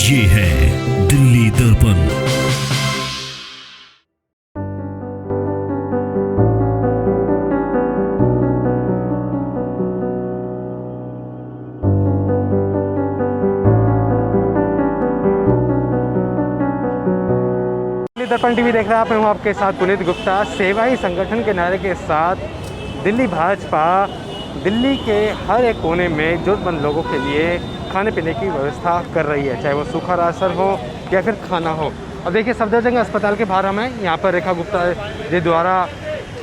ये है दिल्ली दर्पण। दर्पण टीवी देख रहे हैं आप, मैं हूं आपके साथ पुनीत गुप्ता। सेवा ही संगठन के नारे के साथ दिल्ली भाजपा दिल्ली के हर एक कोने में ज़रूरतमंद लोगों के लिए खाने पीने की व्यवस्था कर रही है, चाहे वो सूखा राशन हो या फिर खाना हो। अब देखिए सफदरजंग अस्पताल के बाहर हम हैं, यहाँ पर रेखा गुप्ता जी द्वारा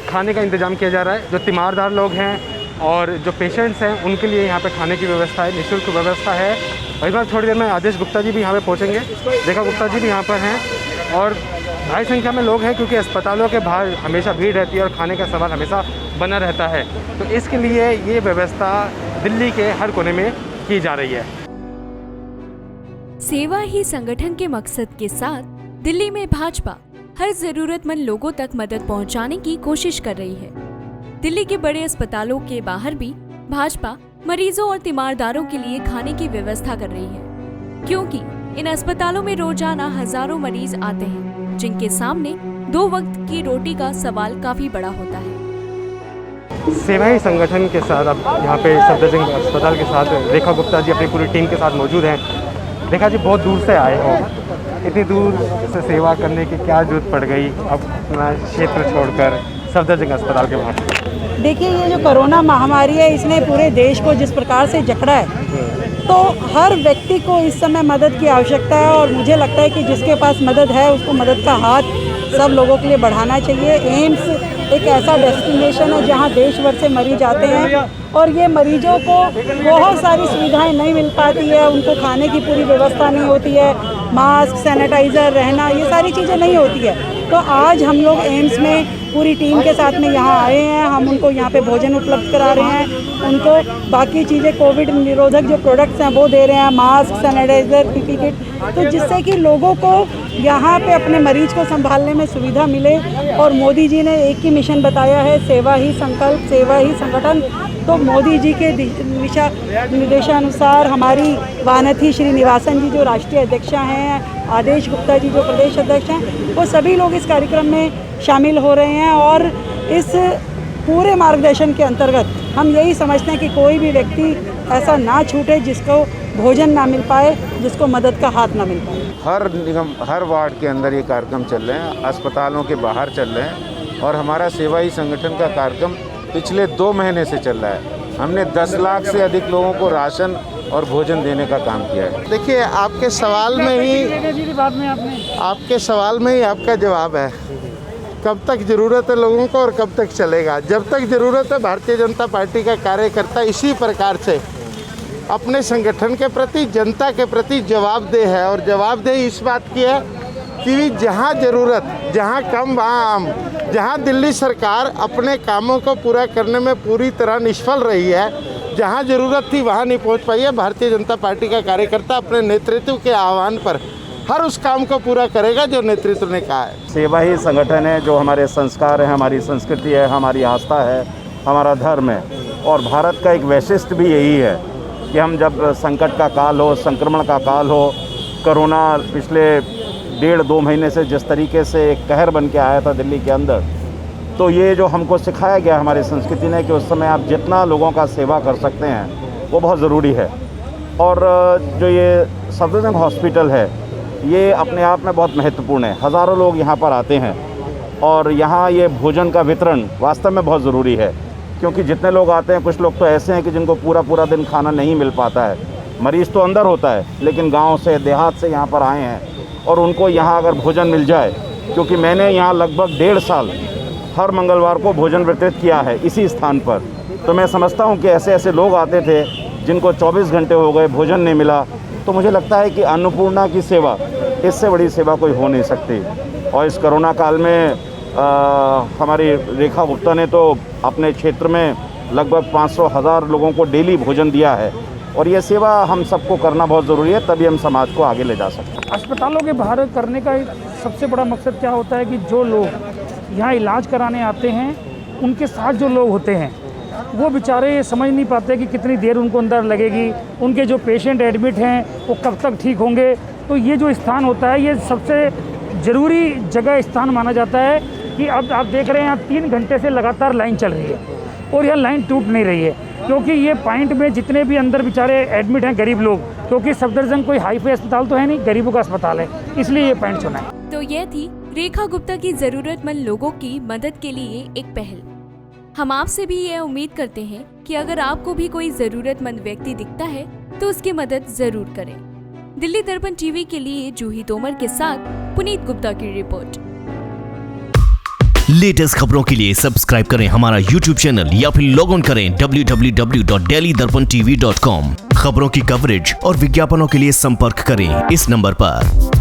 खाने का इंतज़ाम किया जा रहा है। जो तीमारदार लोग हैं और जो पेशेंट्स हैं उनके लिए यहाँ पे खाने की व्यवस्था है, निःशुल्क व्यवस्था है। वही बात थोड़ी देर में आदेश गुप्ता जी भी यहाँ पे पहुँचेंगे, रेखा गुप्ता जी भी यहाँ पर हैं और भारी संख्या में लोग हैं क्योंकि अस्पतालों के बाहर हमेशा भीड़ रहती है और खाने का सवाल हमेशा बना रहता है। तो इसके लिए ये व्यवस्था दिल्ली के हर कोने में की जा रही है। सेवा ही संगठन के मकसद के साथ दिल्ली में भाजपा हर जरूरतमंद लोगों तक मदद पहुंचाने की कोशिश कर रही है। दिल्ली के बड़े अस्पतालों के बाहर भी भाजपा मरीजों और तीमारदारों के लिए खाने की व्यवस्था कर रही है, क्योंकि इन अस्पतालों में रोजाना हजारों मरीज आते हैं जिनके सामने 2 वक्त की रोटी का सवाल काफी बड़ा होता है। सेवा ही संगठन के साथ अब यहाँ पे सफदरजंग अस्पताल के साथ रेखा गुप्ता जी अपनी पूरी टीम के साथ मौजूद हैं। रेखा जी बहुत दूर से आए हो, इतनी दूर से सेवा करने की क्या जरूरत पड़ गई अपना क्षेत्र छोड़कर सफदरजंग अस्पताल के बाहर? देखिए, ये जो कोरोना महामारी है इसने पूरे देश को जिस प्रकार से जकड़ा है, तो हर व्यक्ति को इस समय मदद की आवश्यकता है और मुझे लगता है कि जिसके पास मदद है उसको मदद का हाथ सब लोगों के लिए बढ़ाना चाहिए। एम्स एक ऐसा डेस्टिनेशन है जहां देश भर से मरीज आते हैं और ये मरीजों को बहुत सारी सुविधाएं नहीं मिल पाती है, उनको खाने की पूरी व्यवस्था नहीं होती है, मास्क, सैनिटाइज़र रहना, ये सारी चीज़ें नहीं होती है। तो आज हम लोग एम्स में पूरी टीम के साथ में यहाँ आए हैं, हम उनको यहाँ पे भोजन उपलब्ध करा रहे हैं, उनको बाकी चीज़ें कोविड निरोधक जो प्रोडक्ट्स हैं वो दे रहे हैं, मास्क, सैनिटाइज़र, पीपी किट, तो जिससे कि लोगों को यहाँ पे अपने मरीज को संभालने में सुविधा मिले। और मोदी जी ने एक ही मिशन बताया है, सेवा ही संकल्प, सेवा ही संगठन। तो मोदी जी के दिशा निर्देशानुसार हमारी वानथी श्रीनिवासन जी जो राष्ट्रीय अध्यक्षा हैं, आदेश गुप्ता जी जो प्रदेश अध्यक्ष हैं, वो सभी लोग इस कार्यक्रम में शामिल हो रहे हैं। और इस पूरे मार्गदर्शन के अंतर्गत हम यही समझते हैं कि कोई भी व्यक्ति ऐसा ना छूटे जिसको भोजन ना मिल पाए, जिसको मदद का हाथ ना मिल पाए। हर निगम, हर वार्ड के अंदर ये कार्यक्रम चल रहे हैं, अस्पतालों के बाहर चल रहे हैं और हमारा सेवा ही संगठन का कार्यक्रम पिछले 2 महीने से चल रहा है। हमने 10 लाख से अधिक लोगों को राशन और भोजन देने का काम किया है। देखिए, आपके सवाल में ही आपका जवाब है। कब तक ज़रूरत है लोगों को और कब तक चलेगा? जब तक ज़रूरत है, भारतीय जनता पार्टी का कार्यकर्ता इसी प्रकार से अपने संगठन के प्रति, जनता के प्रति जवाबदेह है। और जवाबदेही इस बात की है कि जहाँ ज़रूरत, जहाँ कम वहाँ आम, जहाँ दिल्ली सरकार अपने कामों को पूरा करने में पूरी तरह निष्फल रही है, जहाँ ज़रूरत थी वहाँ नहीं पहुँच पाई है, भारतीय जनता पार्टी का कार्यकर्ता अपने नेतृत्व के आह्वान पर हर उस काम को पूरा करेगा जो नेतृत्व ने कहा है। सेवा ही संगठन है, जो हमारे संस्कार है, हमारी संस्कृति है, हमारी आस्था है, हमारा धर्म है। और भारत का एक वैशिष्ट्य भी यही है कि हम जब संकट का काल हो, संक्रमण का काल हो, कोरोना पिछले 1.5-2 महीने से जिस तरीके से एक कहर बन के आया था दिल्ली के अंदर, तो ये जो हमको सिखाया गया हमारी संस्कृति ने कि उस समय आप जितना लोगों का सेवा कर सकते हैं वो बहुत ज़रूरी है। और जो ये सफदरजंग हॉस्पिटल है ये अपने आप में बहुत महत्वपूर्ण है। हज़ारों लोग यहाँ पर आते हैं और यहाँ ये भोजन का वितरण वास्तव में बहुत ज़रूरी है, क्योंकि जितने लोग आते हैं, कुछ लोग तो ऐसे हैं कि जिनको पूरा दिन खाना नहीं मिल पाता है। मरीज़ तो अंदर होता है लेकिन गांव से, देहात से यहाँ पर आए हैं और उनको यहाँ अगर भोजन मिल जाए, क्योंकि मैंने यहाँ लगभग 1.5 साल हर मंगलवार को भोजन वितरित किया है इसी स्थान पर, तो मैं समझता हूँ कि ऐसे ऐसे लोग आते थे जिनको 24 घंटे हो गए भोजन नहीं मिला। तो मुझे लगता है कि अन्नपूर्णा की सेवा, इससे बड़ी सेवा कोई हो नहीं सकती। और इस कोरोना काल में हमारी रेखा गुप्ता ने तो अपने क्षेत्र में लगभग 500,000 लोगों को डेली भोजन दिया है और ये सेवा हम सबको करना बहुत ज़रूरी है, तभी हम समाज को आगे ले जा सकते हैं। अस्पतालों के बाहर करने का सबसे बड़ा मकसद क्या होता है कि जो लोग यहाँ इलाज कराने आते हैं उनके साथ जो लोग होते हैं वो बेचारे ये समझ नहीं पाते कि कितनी देर उनको अंदर लगेगी, उनके जो पेशेंट एडमिट हैं वो कब तक ठीक होंगे। तो ये जो स्थान होता है ये सबसे ज़रूरी जगह स्थान माना जाता है कि अब आप देख रहे हैं यहाँ 3 घंटे से लगातार लाइन चल रही है और यह लाइन टूट नहीं रही है, क्योंकि ये पॉइंट में जितने भी अंदर बेचारे एडमिट हैं गरीब लोग, क्योंकि सफदरजंग कोई हाई फाई अस्पताल तो है नहीं, गरीबों का अस्पताल है, इसलिए ये पॉइंट चुना है। तो यह थी रेखा गुप्ता की जरूरतमंद लोगों की मदद के लिए एक पहल। हम आपसे भी यह उम्मीद करते हैं कि अगर आपको भी कोई जरूरतमंद व्यक्ति दिखता है तो उसकी मदद जरूर करें। दिल्ली दर्पण टीवी के लिए जूही तोमर के साथ पुनीत गुप्ता की रिपोर्ट। लेटेस्ट खबरों के लिए सब्सक्राइब करें हमारा YouTube चैनल या फिर लॉग ऑन करें www.delhidarpantv.com। खबरों की कवरेज और विज्ञापनों के लिए संपर्क करें इस नंबर पर।